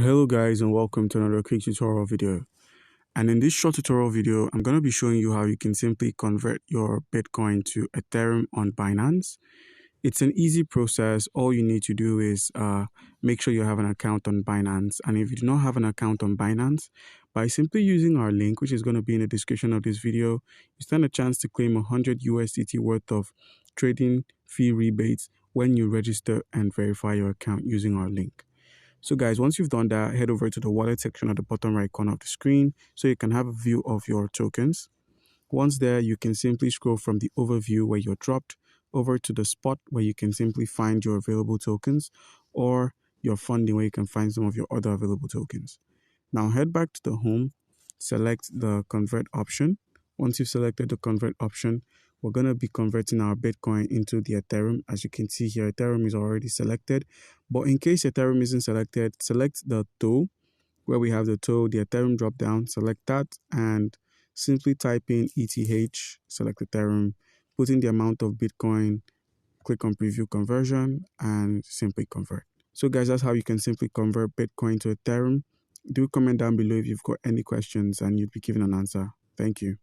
Hello guys, and welcome to another quick tutorial video. And in this short tutorial video, I'm going to be showing you how you can simply convert your Bitcoin to Ethereum on Binance. It's an easy process. All you need to do is make sure you have an account on Binance. And if you do not have an account on Binance, by simply using our link, which is going to be in the description of this video, you stand a chance to claim 100 USDT worth of trading fee rebates when you register and verify your account using our link. So guys, once you've done that, head over to the wallet section at the bottom right corner of the screen so you can have a view of your tokens. Once there, you can simply scroll from the overview where you're dropped over to the spot where you can simply find your available tokens, or your funding where you can find some of your other available tokens. Now head back to the home, select the convert option. Once you've selected the convert option, we're going to be converting our Bitcoin into the Ethereum. As you can see here, Ethereum is already selected. But in case Ethereum isn't selected, select the tool where we have the tool, the Ethereum drop down, select that and simply type in ETH, select Ethereum, put in the amount of Bitcoin, click on preview conversion and simply convert. So guys, that's how you can simply convert Bitcoin to Ethereum. Do comment down below if you've got any questions and you'd be given an answer. Thank you.